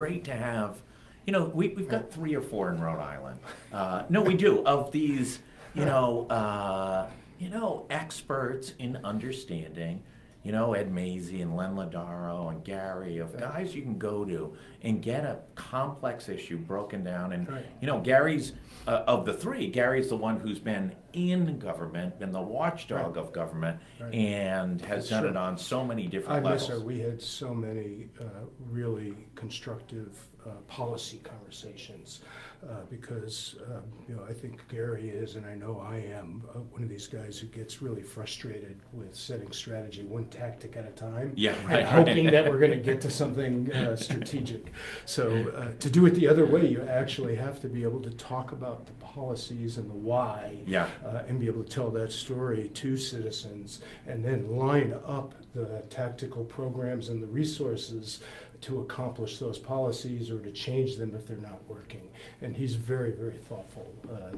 great to have, we've got 3 or 4 in Rhode Island. No, we do, of these, experts in understanding, Ed Mazie and Len Ladaro and Gary, of guys you can go to and get a complex issue broken down. And, Gary's, of the 3, Gary's the one who's been in government, been the watchdog of government, and has done it on so many different levels. We had so many really constructive policy conversations because I think Gary is, and I know I am, one of these guys who gets really frustrated with setting strategy one tactic at a time, and hoping that we're going to get to something strategic. So to do it the other way, you actually have to be able to talk about the policies and the why, and be able to tell that story to citizens, and then line up the tactical programs and the resources to accomplish those policies or to change them if they're not working. And he's very, very thoughtful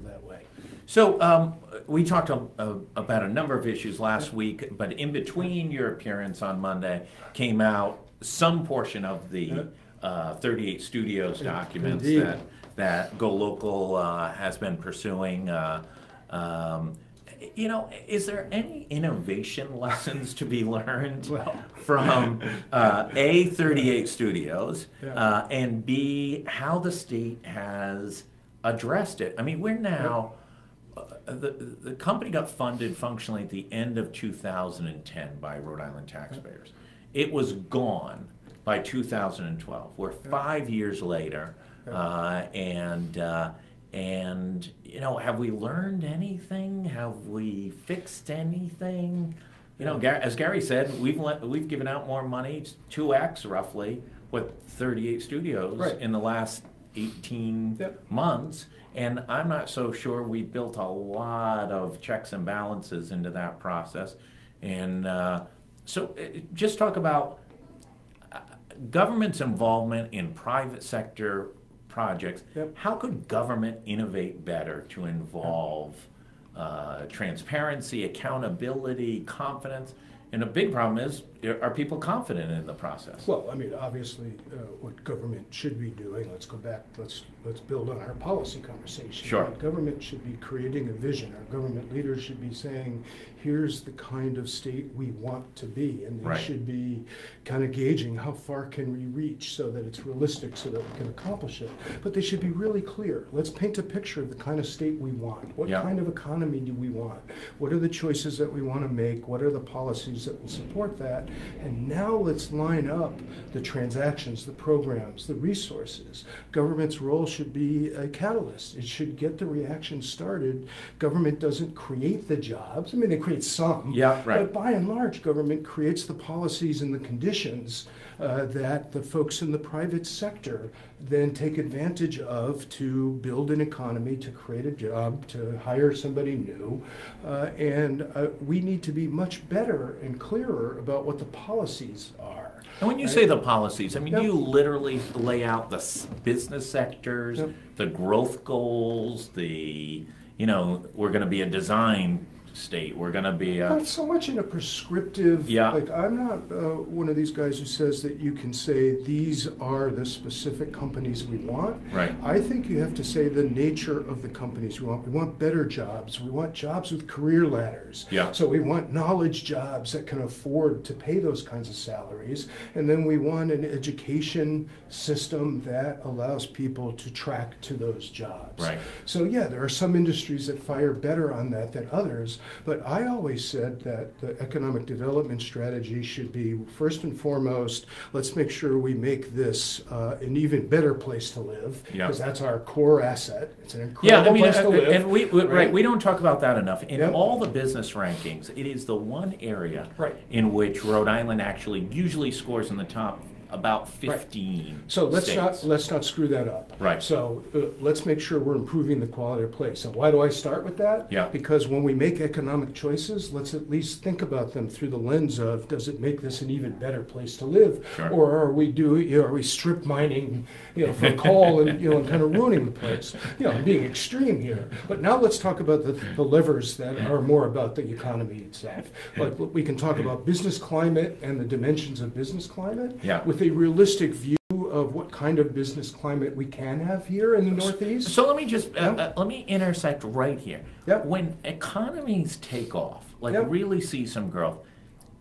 that way. So we talked about a number of issues last week, but in between your appearance on Monday came out some portion of the 38 Studios documents that Go Local has been pursuing. Is there any innovation lessons to be learned from A, 38 Studios, and B, how the state has addressed it? I mean, we're now, the company got funded functionally at the end of 2010 by Rhode Island taxpayers. It was gone by 2012. We're 5 years later, and have we learned anything? Have we fixed anything? As Gary said, we've given out more money, 2x roughly, with 38 Studios in the last 18 months, and I'm not so sure we built a lot of checks and balances into that process. And so just talk about government's involvement in private sector projects. How could government innovate better to involve transparency, accountability, confidence? And a big problem is, are people confident in the process? Well, I mean, obviously, what government should be doing, let's go back, let's build on our policy conversation. Sure. Government should be creating a vision. Our government leaders should be saying, here's the kind of state we want to be. And they should be kind of gauging how far can we reach so that it's realistic, so that we can accomplish it. But they should be really clear. Let's paint a picture of the kind of state we want. What kind of economy do we want? What are the choices that we want to make? What are the policies that will support that? And now let's line up the transactions, the programs, the resources. Government's role should be a catalyst. It should get the reaction started. Government doesn't create the jobs. I mean, they create some, but by and large, government creates the policies and the conditions that the folks in the private sector then take advantage of to build an economy, to create a job, to hire somebody new. And we need to be much better and clearer about what the policies are. And when you say the policies, I mean, you literally lay out the business sectors, the growth goals, we're going to be a design state. We're going to be not so much in a prescriptive, like I'm not one of these guys who says that you can say these are the specific companies we want. I think you have to say the nature of the companies we want. We want better jobs. We want jobs with career ladders. So we want knowledge jobs that can afford to pay those kinds of salaries. And then we want an education system that allows people to track to those jobs. So there are some industries that fire better on that than others. But I always said that the economic development strategy should be, first and foremost, let's make sure we make this an even better place to live, because that's our core asset. It's an incredible place to live. And we don't talk about that enough. In all the business rankings, it is the one area in which Rhode Island actually usually scores in the top about 15 So let's states. not screw that up. So let's make sure we're improving the quality of place. And why do I start with that? Because when we make economic choices, let's at least think about them through the lens of, does it make this an even better place to live? Or are we strip mining for coal and and kind of ruining the place? I'm being extreme here. But now let's talk about the levers that are more about the economy itself. Like we can talk about business climate and the dimensions of business climate with with a realistic view of what kind of business climate we can have here in the Northeast. So let me just, let me intersect right here. Yep. When economies take off, like Yep. really see some growth,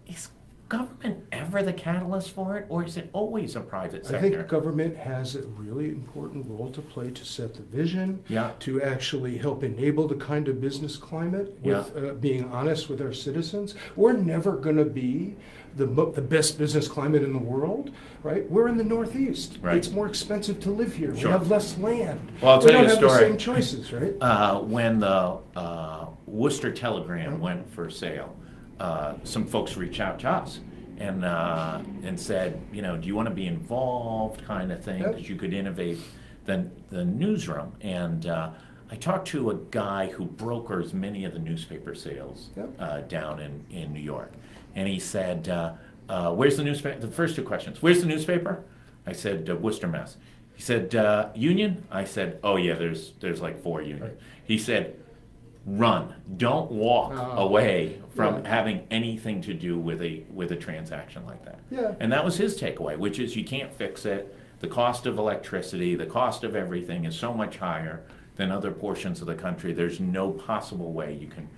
is government ever the catalyst for it, or is it always a private sector? I think government has a really important role to play to set the vision, Yeah. to actually help enable the kind of business climate with being honest with our citizens. We're never going to be the best business climate in the world, right? We're in the Northeast. Right. It's more expensive to live here. Sure. We have less land. Well, I'll we tell you don't a have story. the same choices, right? When the Worcester Telegram went for sale, some folks reached out to us and said, you know, do you want to be involved, kind of thing, Yep. because you could innovate the newsroom. And I talked to a guy who brokers many of the newspaper sales Yep. down in New York, and he said, "Where's the newspaper?" The first two questions: "Where's the newspaper?" I said, "Worcester, Mass." He said, "Union?" I said, "Oh yeah, there's like 4 unions." Right. He said, "Run! Don't walk away from yeah. having anything to do with a transaction like that." Yeah. And that was his takeaway, which is you can't fix it. The cost of electricity, the cost of everything is so much higher than other portions of the country. There's no possible way you can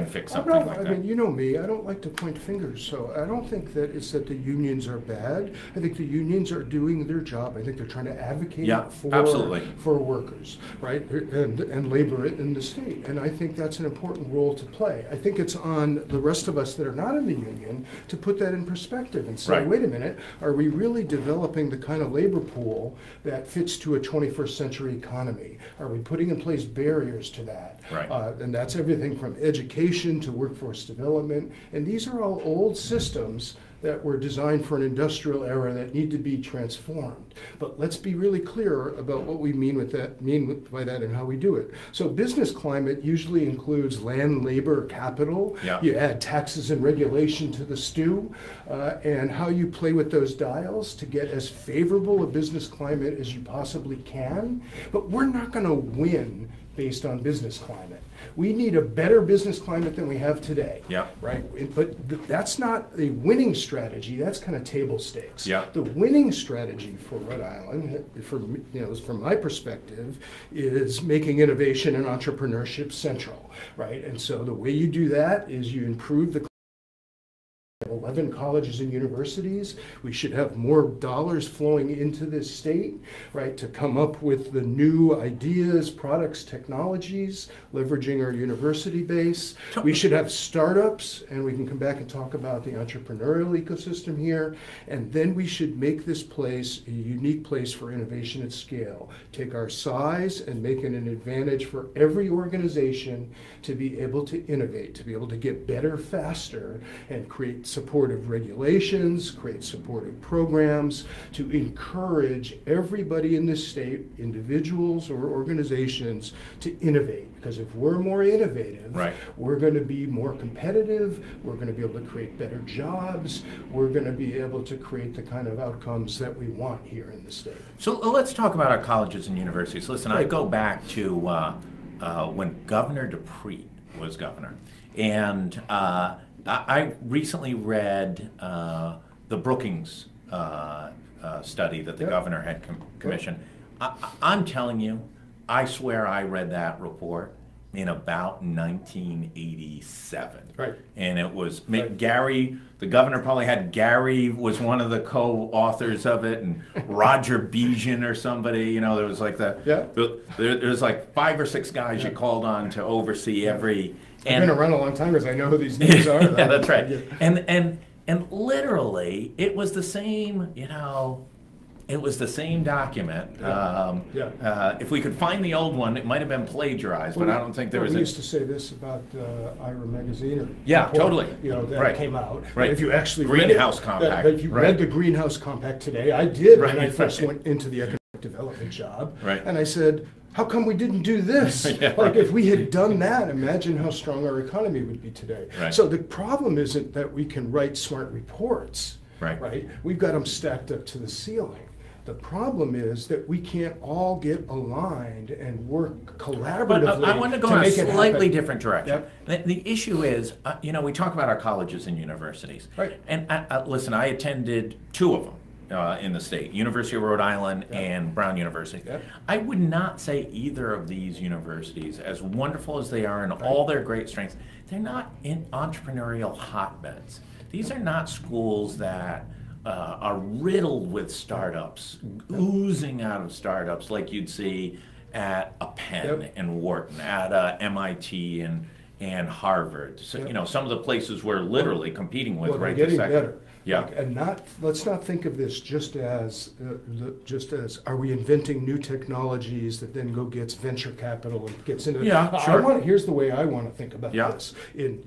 fix something like that. I mean, you know me, I don't like to point fingers, so I don't think that it's that the unions are bad. I think the unions are doing their job. I think they're trying to advocate absolutely. for workers, right, and labor in the state. And I think that's an important role to play. I think it's on the rest of us that are not in the union to put that in perspective and say, Right. wait a minute, are we really developing the kind of labor pool that fits to a 21st century economy? Are we putting in place barriers to that? Right. And that's everything from education to workforce development. And these are all old systems that were designed for an industrial era that need to be transformed. But let's be really clear about what we mean by that and how we do it. So business climate usually includes land, labor, capital. Yeah. You add taxes and regulation to the stew, and how you play with those dials to get as favorable a business climate as you possibly can. But we're not going to win based on business climate. We need a better business climate than we have today. Yeah. Right? But that's not a winning strategy. That's kind of table stakes. Yeah. The winning strategy for Rhode Island, from my perspective, is making innovation and entrepreneurship central. Right? And so the way you do that is you improve the 11 colleges and universities. We should have more dollars flowing into this state, right, to come up with the new ideas, products, technologies, leveraging our university base. We should have startups, and we can come back and talk about the entrepreneurial ecosystem here. And then we should make this place a unique place for innovation at scale. Take our size and make it an advantage for every organization to be able to innovate, to be able to get better faster, and create supportive regulations, create supportive programs to encourage everybody in this state, individuals or organizations, to innovate. Because if we're more innovative, Right. we're going to be more competitive, we're going to be able to create better jobs, we're going to be able to create the kind of outcomes that we want here in the state. So let's talk about our colleges and universities. Listen, I go back to when Governor Dupree was governor, and I recently read the Brookings study that the governor had commissioned. I'm telling you, I swear I read that report in about 1987. Right. And it was Gary, the governor probably had Gary was one of the co-authors of it, and Roger Bejan or somebody, you know, there was like there was like 5 or 6 guys you called on to oversee every. I've been around a long time because I know who these names are. Yeah, that's right. And literally, it was the same, you know, it was the same document. If we could find the old one, it might have been plagiarized, but I don't think there was. We used to say this about Ira magazine. Totally. You know, that came out. Right. If you actually Greenhouse Compact. If you read the Greenhouse Compact today, I did when I first went into the economic development job. Right. And I said, how come we didn't do this? If we had done that, imagine how strong our economy would be today. Right. So the problem isn't that we can write smart reports. Right. We've got them stacked up to the ceiling. The problem is that we can't all get aligned and work collaboratively. But I want to go in a slightly different direction. Yep. The issue is, you know, we talk about our colleges and universities. Right. And listen, I attended 2 of them. in the state, University of Rhode Island Yeah. and Brown University. Yeah. I would not say either of these universities, as wonderful as they are in all their great strengths, they're not in entrepreneurial hotbeds. These are not schools that are riddled with startups, oozing out of startups like you'd see at a Penn Yep. and Wharton, at MIT and Harvard. So, Yep. you know, some of the places we're literally competing with Well, right they're this getting second. better. Yeah. Like, and let's not think of this just as are we inventing new technologies that then go gets venture capital and gets into Yeah, sure. here's the way I want to think about Yeah. this. You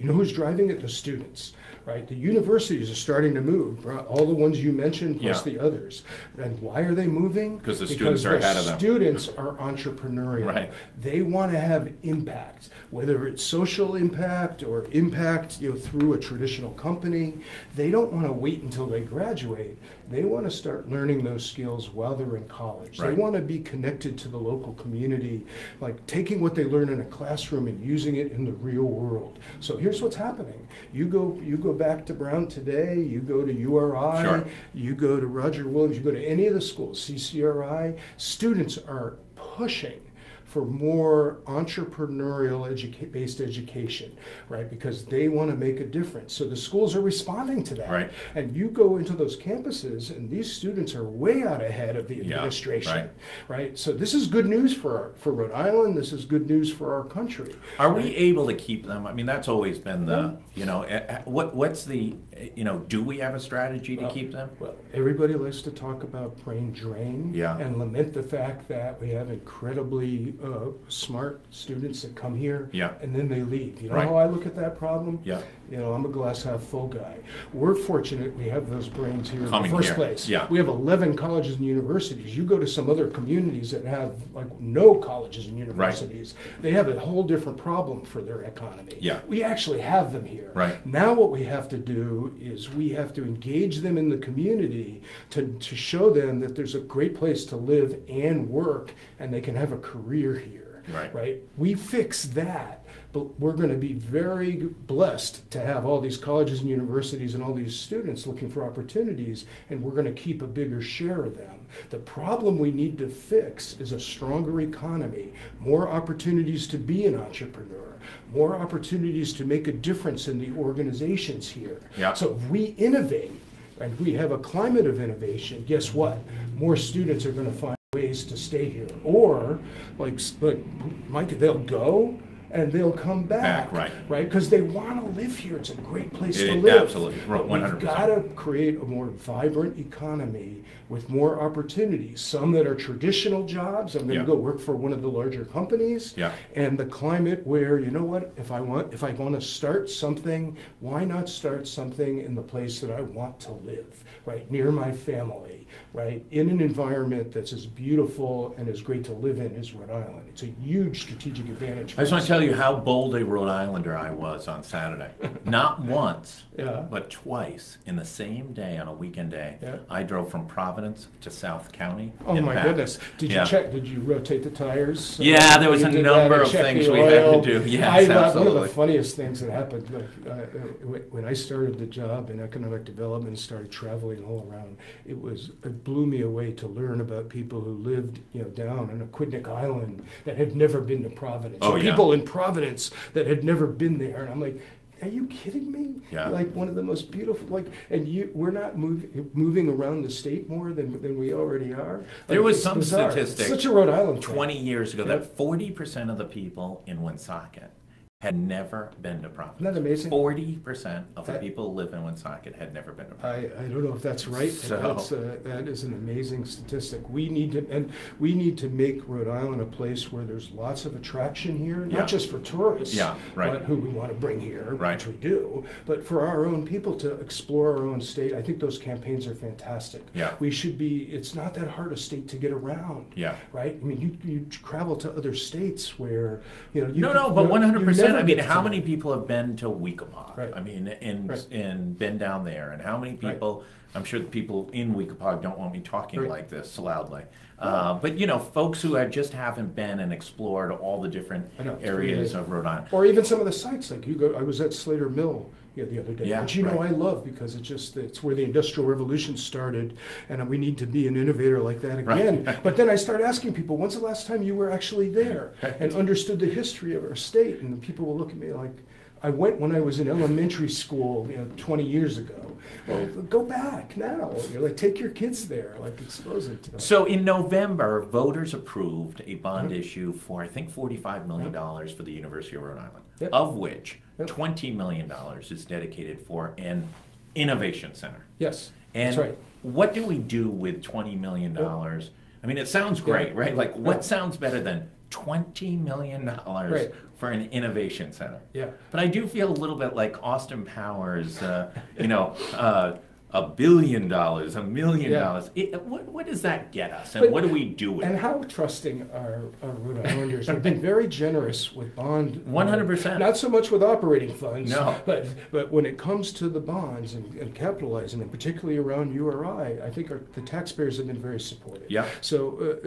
know who's driving it? The students, right? The universities are starting to move. All the ones you mentioned plus Yeah. the others. And why are they moving? Because the students are ahead of them. Students are entrepreneurial. Right. They want to have impact, whether it's social impact or impact, through a traditional company. They don't want to wait until they graduate. They want to start learning those skills while they're in college. Right. They want to be connected to the local community, like taking what they learn in a classroom and using it in the real world. So here's what's happening. You go back to Brown today, you go to URI, Sure. you go to Roger Williams, you go to any of the schools, CCRI, students are pushing for more entrepreneurial based education, right? Because they want to make a difference. So the schools are responding to that. Right. And you go into those campuses and these students are way out ahead of the administration, right? So this is good news for Rhode Island. This is good news for our country. Are we able to keep them? I mean, that's always been the, what's the, do we have a strategy to keep them? Well, everybody likes to talk about brain drain and lament the fact that we have incredibly smart students that come here and then they leave. You know how I look at that problem? Yeah. I'm a glass half full guy. We're fortunate we have those brains here Coming in the first here. place. Yeah. We have 11 colleges and universities. You go to some other communities that have like no colleges and universities. They have a whole different problem for their economy. Yeah. We actually have them here. Right. Now what we have to do is we have to engage them in the community to show them that there's a great place to live and work and they can have a career here. Right? We fix that, but we're going to be very blessed to have all these colleges and universities and all these students looking for opportunities, and we're going to keep a bigger share of them. The problem we need to fix is a stronger economy, more opportunities to be an entrepreneur, more opportunities to make a difference in the organizations here. Yeah. So if we innovate and we have a climate of innovation, guess what? More students are going to find ways to stay here. Or, like Mike, they'll go and they'll come back, right? Because they want to live here. It's a great place to live. Absolutely, 100%. We've got to create a more vibrant economy with more opportunities. Some that are traditional jobs. I'm going to go work for one of the larger companies. Yeah. And the climate where, you know what, if I want to start something, why not start something in the place that I want to live, right? Near my family, right? In an environment that's as beautiful and as great to live in as Rhode Island. It's a huge strategic advantage. I just want to tell you how bold a Rhode Islander I was on Saturday. Not once, but twice in the same day on a weekend day. Yeah. I drove from Providence to South County. Oh and my back. goodness! Did you check? Did you rotate the tires? Yeah, there was a number of things we had to do. Yes, absolutely. One of the funniest things that happened when I started the job in economic development and started traveling all around, it blew me away to learn about people who lived, down on Aquidneck Island that had never been to Providence. Oh, yeah. People in Providence that had never been there, and I'm like, are you kidding me? Yeah. Like one of the most beautiful, we're not moving around the state more than we already are. There was some bizarre. statistic Such a Rhode Island thing. 20 years ago that 40% of the people in Woonsocket had never been to Providence. Isn't that amazing? 40% of the people who live in Woonsocket had never been to Providence. I don't know if that's right. But that is an amazing statistic. We need to make Rhode Island a place where there's lots of attraction here, not just for tourists, but who we want to bring here, which we do, but for our own people to explore our own state. I think those campaigns are fantastic. Yeah. We should be. It's not that hard a state to get around. Yeah. Right. I mean, you travel to other states where but 100%. I mean, how many people have been to Weekapaug? Right. I mean, and been down there, and how many people? I'm sure the people in Weekapaug don't want me talking like this loudly. But folks who haven't been and explored all the different areas of Rhode Island, or even some of the sites like you go. I was at Slater Mill the other day, Yeah, which I love because it's where the Industrial Revolution started, and we need to be an innovator like that again. Right. But then I start asking people, when's the last time you were actually there and understood the history of our state? And people will look at me like, I went when I was in elementary school, 20 years ago. Well, go back now. You're like, take your kids there, like expose it to them. So in November, voters approved a bond issue for, I think, $45 million for the University of Rhode Island, of which $20 million is dedicated for an innovation center. Yes, and that's right. What do we do with $20 million? I mean, it sounds great, right? Like, what sounds better than $20 million for an innovation center? Yeah. But I do feel a little bit like Austin Powers, $1 billion, $1 million. What does that get us, and what do we do with it? And how trusting are Rhode Islanders? We've been very generous with bond. 100%. Not so much with operating funds. No. But when it comes to the bonds and capitalizing, and particularly around URI, I think the taxpayers have been very supportive. Yeah. So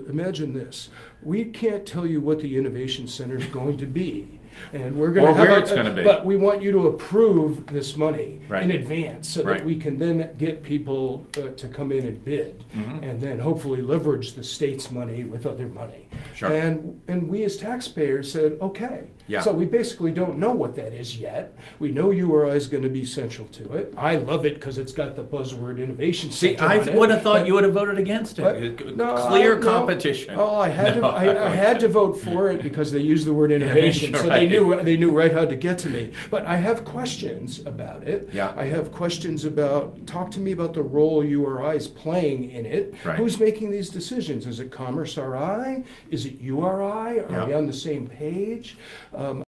imagine this: we can't tell you what the innovation center is going to be. And we're going to where it's going to be. But we want you to approve this money Right. in advance so that we can then get people to come in and bid, and then hopefully leverage the state's money with other money. Sure. And we as taxpayers said, okay. Yeah. So we basically don't know what that is yet. We know URI is going to be central to it. I love it because it's got the buzzword innovation. See, I would have thought you would have voted against it. Clear competition. Oh, I had to vote for it because they used the word innovation, so they knew right how to get to me. But I have questions about it. Yeah. I have questions about. Talk to me about the role URI is playing in it. Right. Who's making these decisions? Is it Commerce RI? Is it URI? Are we on the same page?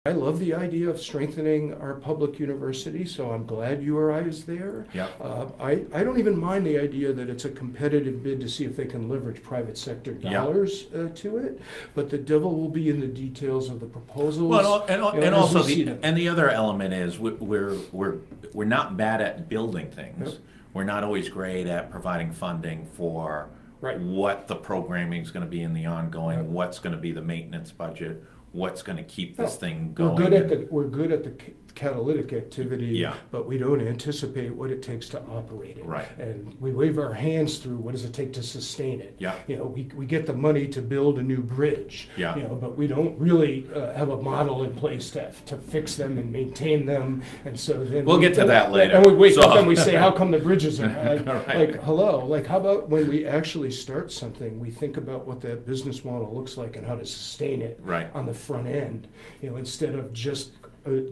I love the idea of strengthening our public university, so I'm glad URI is there. Yeah. I don't even mind the idea that it's a competitive bid to see if they can leverage private sector dollars to it, but the devil will be in the details of the proposals. Well, and also the other element is we're not bad at building things. Yep. We're not always great at providing funding for what the programming is going to be in the ongoing, what's going to be the maintenance budget, what's going to keep this thing going. We're good at the catalytic activity, but we don't anticipate what it takes to operate it. Right. And we wave our hands through what does it take to sustain it. Yeah. We get the money to build a new bridge. Yeah. But we don't really have a model in place to fix them and maintain them. And so then we'll get to that later. And we wake up and we say, how come the bridges are right. hello? Like, how about when we actually start something, we think about what that business model looks like and how to sustain it on the front end, instead of just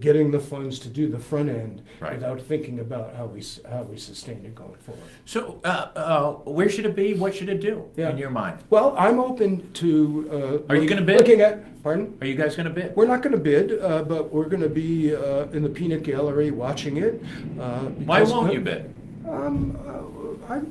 getting the funds to do the front end without thinking about how we sustain it going forward. So, where should it be? What should it do in your mind? Well, I'm open to. Are you going to bid? Looking at. Pardon? Are you guys going to bid? We're not going to bid, but we're going to be in the peanut gallery watching it. Why won't you bid?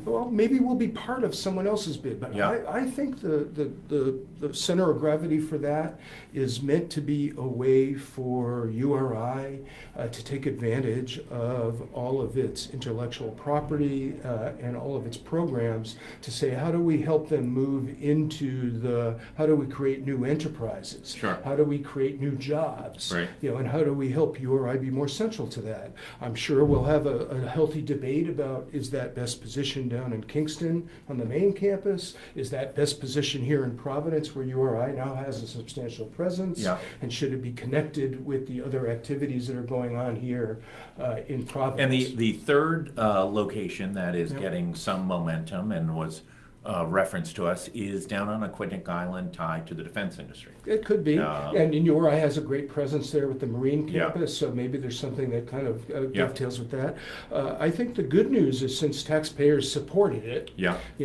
Well, maybe we'll be part of someone else's bid, but I think the center of gravity for that is meant to be a way for URI to take advantage of all of its intellectual property and all of its programs to say, how do we help them move into how do we create new enterprises? Sure. How do we create new jobs? Right. And how do we help URI be more central to that? I'm sure we'll have a healthy debate about, is that best positioned down in Kingston on the main campus? Is that best positioned here in Providence where URI now has a substantial presence? Yeah. And should it be connected with the other activities that are going on here in Providence? And the third location that is getting some momentum and was reference to us is down on Aquidneck Island, tied to the defense industry. It could be. And URI has a great presence there with the Marine campus, so maybe there's something that kind of dovetails with that. I think the good news is, since taxpayers supported it,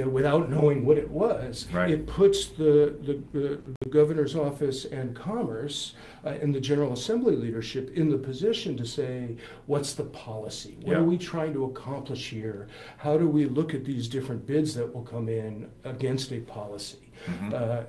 without knowing what it was, it puts the governor's office and Commerce and the General Assembly leadership in the position to say, what's the policy? What are we trying to accomplish here? How do we look at these different bids that will come in against a policy?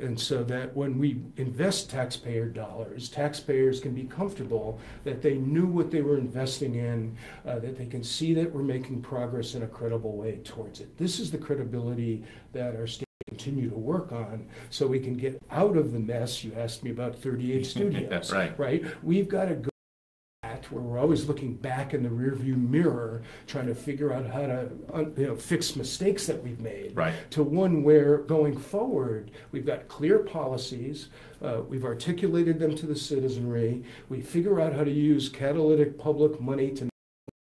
And so that when we invest taxpayer dollars, taxpayers can be comfortable that they knew what they were investing in, that they can see that we're making progress in a credible way towards it. This is the credibility that our state continue to work on, so we can get out of the mess. You asked me about 38 studios. That's right. We've got to go at left, where we're always looking back in the rearview mirror, trying to figure out how to fix mistakes that we've made, Right. to one where going forward, we've got clear policies, we've articulated them to the citizenry, we figure out how to use catalytic public money to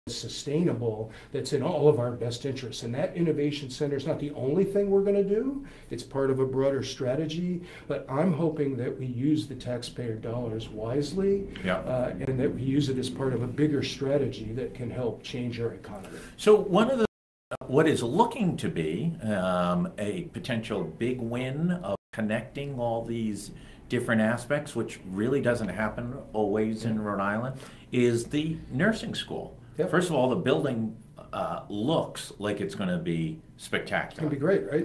sustainable, that's in all of our best interests. And that innovation center is not the only thing we're going to do. It's part of a broader strategy, but I'm hoping that we use the taxpayer dollars wisely, and that we use it as part of a bigger strategy that can help change our economy. So what is looking to be a potential big win of connecting all these different aspects, which really doesn't happen always in Rhode Island, is the nursing school. Yep. First of all, the building looks like it's going to be spectacular. It's going to be great, right?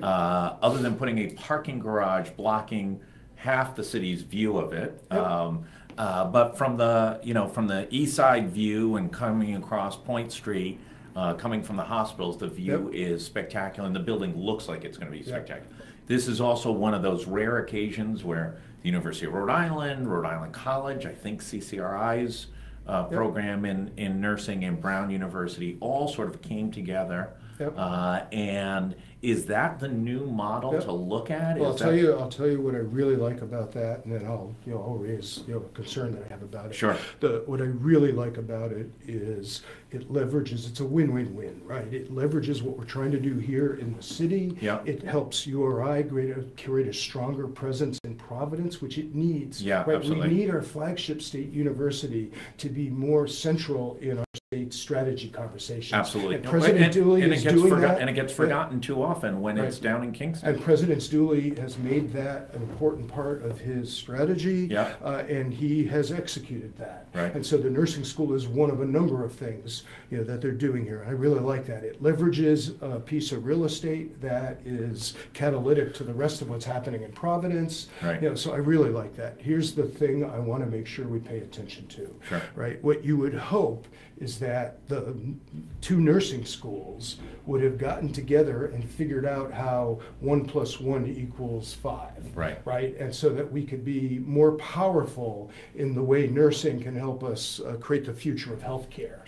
Other than putting a parking garage blocking half the city's view of it. Yep. But from the east side view and coming across Point Street, coming from the hospitals, the view is spectacular, and the building looks like it's going to be spectacular. This is also one of those rare occasions where the University of Rhode Island College, I think CCRI's program in nursing, and Brown University all sort of came together. And is that the new model to look at? Well, I'll tell you what I really like about that, and then I'll raise a concern that I have about it. Sure. What I really like about it is it leverages. It's a win-win-win, right? It leverages what we're trying to do here in the city. It helps URI create a stronger presence in Providence, which it needs. Right? Absolutely. We need our flagship state university to be more central in our state strategy conversations. Absolutely. And President Dooley is doing that. And it gets forgotten too often when it's down in Kingston. And President Dooley has made that an important part of his strategy, and he has executed that. And so the nursing school is one of a number of things that they're doing here. I really like that. It leverages a piece of real estate that is catalytic to the rest of what's happening in Providence. So I really like that. Here's the thing I want to make sure we pay attention to. Right? What you would hope is that the two nursing schools would have gotten together and figured out how 1 + 1 = 5. Right? And so that we could be more powerful in the way nursing can help us create the future of healthcare.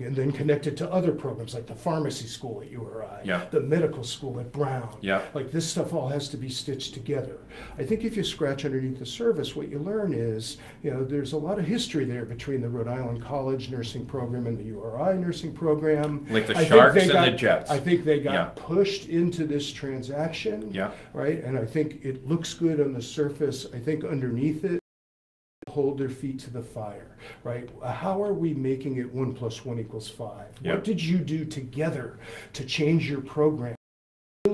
And then connect it to other programs like the pharmacy school at URI, the medical school at Brown. Like this stuff all has to be stitched together. I think if you scratch underneath the surface, what you learn is, there's a lot of history there between the Rhode Island College nursing program and the URI nursing program. Like the Sharks and the Jets. I think they got pushed into this transaction. Right? And I think it looks good on the surface. I think underneath it, hold their feet to the fire, right? How are we making it 1 + 1 = 5? What did you do together to change your program?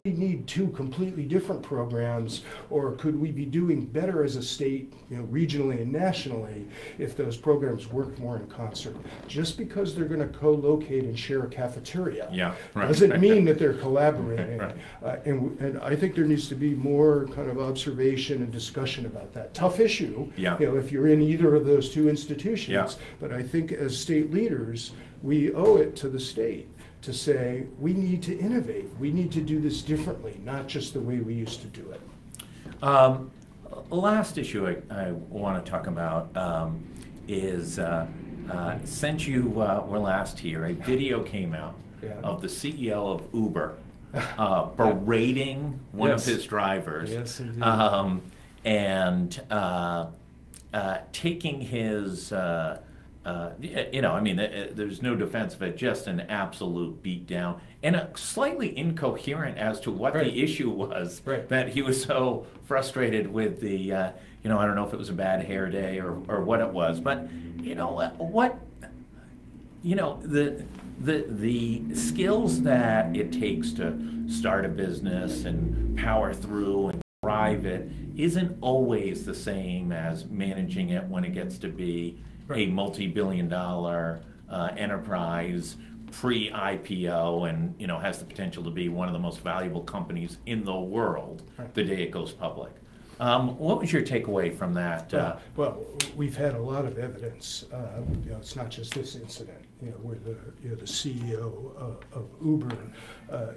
We need two completely different programs, or could we be doing better as a state, regionally and nationally, if those programs work more in concert? Just because they're going to co-locate and share a cafeteria doesn't mean that they're collaborating. And I think there needs to be more kind of observation and discussion about that. Tough issue, if you're in either of those two institutions. But I think as state leaders, we owe it to the state to say, we need to innovate. We need to do this differently, not just the way we used to do it. Last issue I want to talk about is, since you were last here, a video came out of the CEO of Uber berating one of his drivers, and taking his there's no defense of it, just an absolute beatdown, and slightly incoherent as to what the issue was, that he was so frustrated with the, I don't know if it was a bad hair day or what it was, but the skills that it takes to start a business and power through and drive it isn't always the same as managing it when it gets to be a multi-billion-dollar enterprise pre-IPO, and has the potential to be one of the most valuable companies in the world the day it goes public. What was your takeaway from that? Well, we've had a lot of evidence. It's not just this incident. Where the CEO of Uber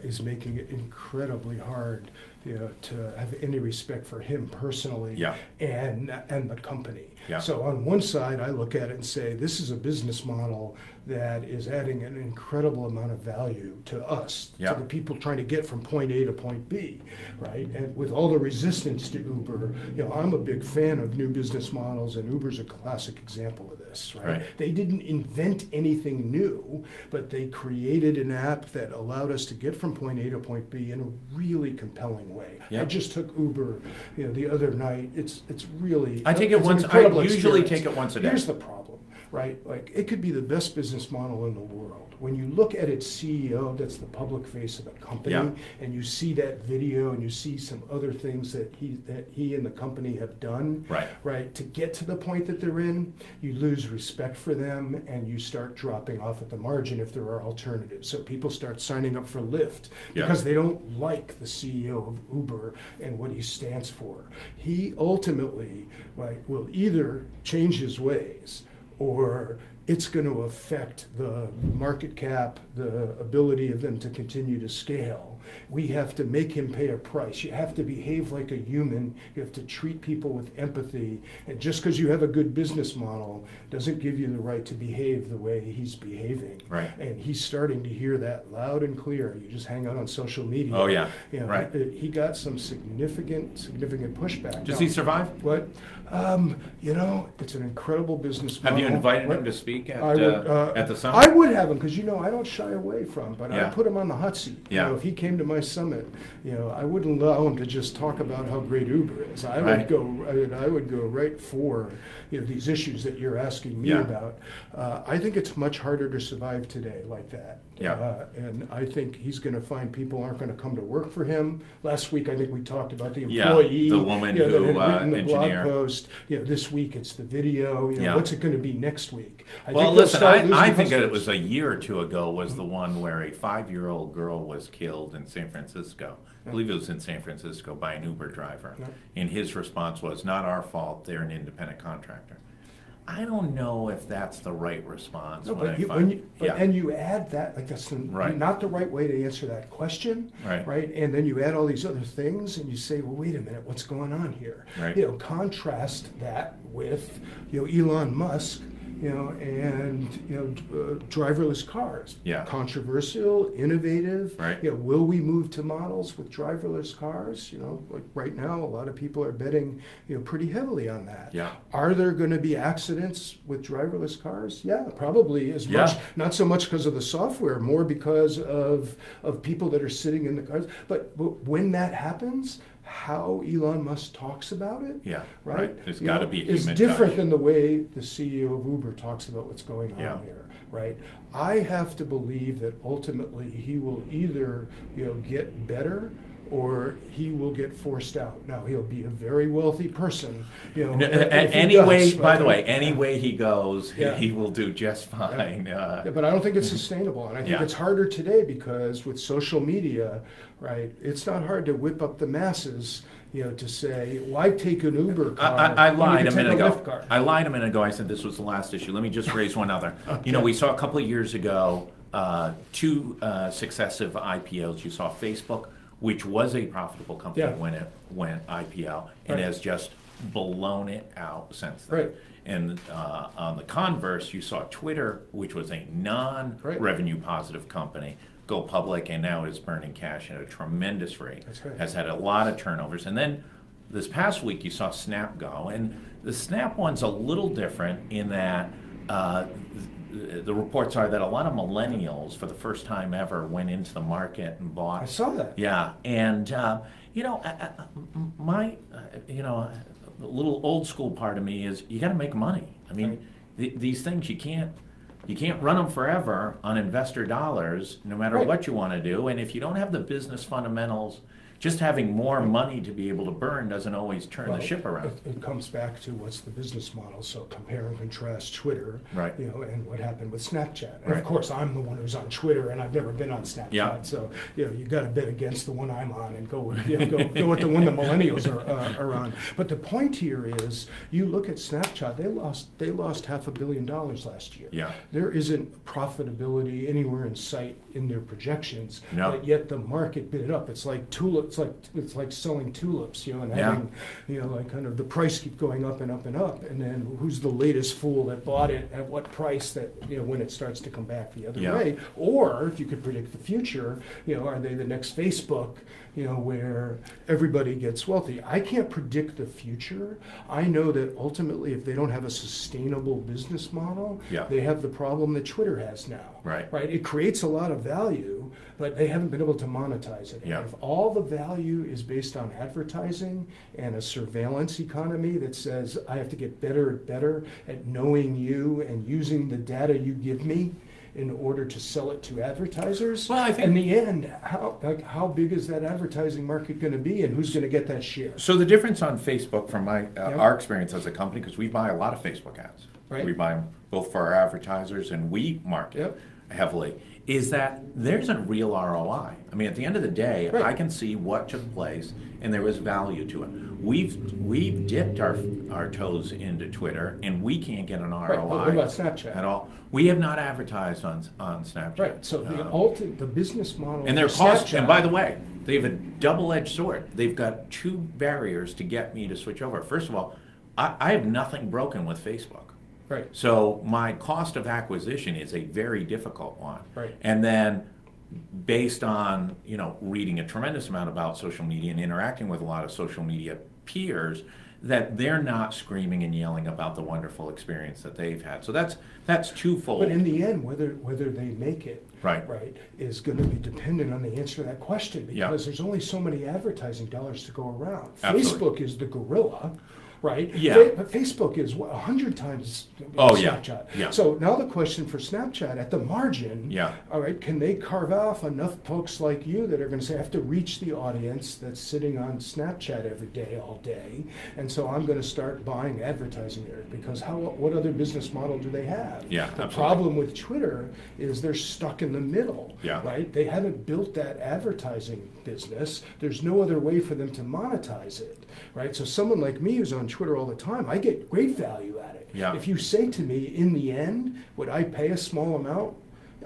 is making it incredibly hard to have any respect for him personally Yeah. and the company. Yeah. So on one side, I look at it and say, this is a business model that is adding an incredible amount of value to us, Yeah. to the people trying to get from point A to point B, right? And with all the resistance to Uber, I'm a big fan of new business models, and Uber's a classic example of this, right? Right. They didn't invent anything new, but they created an app that allowed us to get from point A to point B in a really compelling way. Yeah. I just took Uber, the other night. It's really. I take it it's an once. I incredible usually experience. take it once a day. Here's the problem, right? Like, it could be the best business model in the world. When you look at its CEO, that's the public face of the company, Yeah. and you see that video, and you see some other things that he and the company have done, right, to get to the point that they're in, you lose respect for them, and you start dropping off at the margin if there are alternatives. So people start signing up for Lyft because they don't like the CEO of Uber and what he stands for. He ultimately, right, will either change his ways, or it's going to affect the market cap, the ability of them to continue to scale. We have to make him pay a price. You have to behave like a human. You have to treat people with empathy. And just because you have a good business model doesn't give you the right to behave the way he's behaving. Right. And he's starting to hear that loud and clear. You just hang out on social media. Oh, yeah. Right. He got some significant pushback. Does he survive? What? It's an incredible business model. Have you invited him to speak at the summit? I would have him, because I don't shy away from, but Yeah. I put him on the hot seat. Yeah. If he came to my summit, I wouldn't allow him to just talk about how great Uber is. I Right. would go right for these issues that you're asking me Yeah. about. I think it's much harder to survive today like that. Yeah. And I think he's going to find people aren't going to come to work for him. Last week, I think we talked about the Yeah, employee, the woman that who, had written the engineer. blog post. This week it's the video. Yeah. What's it going to be next week? Well, think they'll listen, start I losing think it customers. was a year or two ago was the one where a 5-year-old girl was killed in San Francisco. I believe it was in San Francisco by an Uber driver. Yeah. And his response was, not our fault, they're an independent contractor. I don't know if that's the right response. No, when but I you, find- when you, yeah. and you add that, like, that's Right. not the right way to answer that question, Right. And then you add all these other things, and you say, well, wait a minute, what's going on here? Right. Contrast that with, Elon Musk, and driverless cars. Yeah. Controversial, innovative. Right. Will we move to models with driverless cars? Like right now, a lot of people are betting, pretty heavily on that. Yeah. Are there going to be accidents with driverless cars? Yeah, probably as Yeah. much. Not so much because of the software, more because of people that are sitting in the cars. But when that happens, how Elon Musk talks about it, Yeah, right? right. There's gotta be is human different touch. than the way the CEO of Uber talks about what's going on Yeah. here, right? I have to believe that ultimately he will either, get better, or he will get forced out. Now, he'll be a very wealthy person, if he Anyway, does, by the right? way, any way he goes, Yeah. he will do just fine. Yeah, but I don't think it's sustainable, and I think Yeah. it's harder today because with social media, right, it's not hard to whip up the masses, to say, why take an Uber car? I when you lied can a take minute Lyft ago. car? I lied a minute ago. I said this was the last issue. Let me just raise one other. We saw a couple of years ago 2 successive IPOs. You saw Facebook, which was a profitable company Yeah. when it went IPO, and Right. has just blown it out since then. Right. And on the converse, you saw Twitter, which was a non-revenue positive company, go public, and now is burning cash at a tremendous rate. That's right. Has had a lot of turnovers. And then this past week, you saw Snap go. And the Snap one's a little different in that the reports are that a lot of millennials, for the first time ever, went into the market and bought. I saw that. Yeah, and my little old school part of me is you got to make money. I mean, these things you can't run them forever on investor dollars, no matter Right. what you want to do. And if you don't have the business fundamentals, just having more money to be able to burn doesn't always turn the ship around. It comes back to what's the business model. So compare and contrast Twitter, Right. And what happened with Snapchat. And Right. of course, I'm the one who's on Twitter, and I've never been on Snapchat. Yeah. So you got to bet against the one I'm on and go with go with the one the millennials are on. But the point here is, you look at Snapchat. They lost $500 million last year. Yeah. There isn't profitability anywhere in sight in their projections. No. But yet the market bid it up. It's like it's like selling tulips, you know, and Yeah. having, you know, like kind of the price keep going up and up and up, and then who's the latest fool that bought it at what price that, you know, when it starts to come back the other Yeah. way. Or if you could predict the future, you know, are they the next Facebook, you know, where everybody gets wealthy? I can't predict the future. I know that ultimately, if they don't have a sustainable business model, Yeah. they have the problem that Twitter has now. Right. Right. It creates a lot of value, but they haven't been able to monetize it. Yeah. And if all the value is based on advertising and a surveillance economy that says I have to get better and better at knowing you and using the data you give me in order to sell it to advertisers, Well, I think- in the end, how big is that advertising market going to be, and who's going to get that share? So the difference on Facebook, from Yep. our experience as a company, because we buy a lot of Facebook ads. Right. We buy them both for our advertisers and we market Yep. heavily, is that there's a real ROI. I mean, at the end of the day, Right. I can see what took place and there was value to it. We've dipped our toes into Twitter and we can't get an ROI Right. What about Snapchat? at all. We have not advertised on Snapchat. Right. So the business model And their for cost, Snapchat- and by the way, they have a double-edged sword. They've got two barriers to get me to switch over. First of all, I have nothing broken with Facebook. Right. So my cost of acquisition is a very difficult one. Right. And then based on, you know, reading a tremendous amount about social media and interacting with a lot of social media peers, that they're not screaming and yelling about the wonderful experience that they've had. So that's twofold. But in the end, whether they make it Right. is going to be dependent on the answer to that question, because Yeah. there's only so many advertising dollars to go around. Absolutely. Facebook is the gorilla, right? Yeah. But Facebook is 100 times Oh, yeah. Snapchat. Yeah. So now the question for Snapchat at the margin, Yeah. all right, can they carve off enough folks like you that are going to say, I have to reach the audience that's sitting on Snapchat every day, all day, and so I'm going to start buying advertising there, because what other business model do they have? Yeah, The absolutely. problem with Twitter is they're stuck in the middle, Yeah. right? They haven't built that advertising business. There's no other way for them to monetize it, right? So someone like me who's on Twitter all the time, I get great value at it. Yeah. If you say to me, in the end, would I pay a small amount?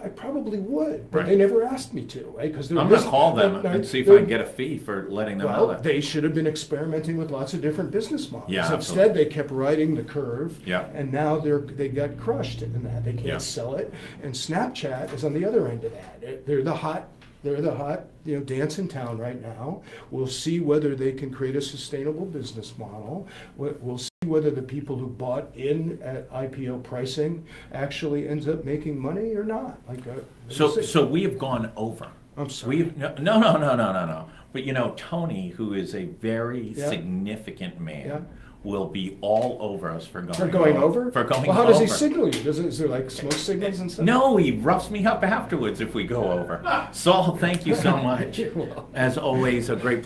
I probably would, but Right. they never asked me to, right? Because I'm going to call them and see if I can get a fee for letting them know well, that. they should have been experimenting with lots of different business models. Yeah, Instead, they kept riding the curve, Yeah. and now they got crushed in that. They can't Yeah. sell it, and Snapchat is on the other end of that. They're the hot, dance in town right now. We'll see whether they can create a sustainable business model. We'll see whether the people who bought in at IPO pricing actually ends up making money or not. We'll see. So we have gone over. I'm sorry. No. But you know, Tony, who is a very Yeah. significant man, Yeah. will be all over us for going For going over? For going Well, how over. does he signal you? Is there like smoke signals and stuff? No, he roughs me up afterwards if we go over. Saul, thank you so much. You're welcome. As always, a great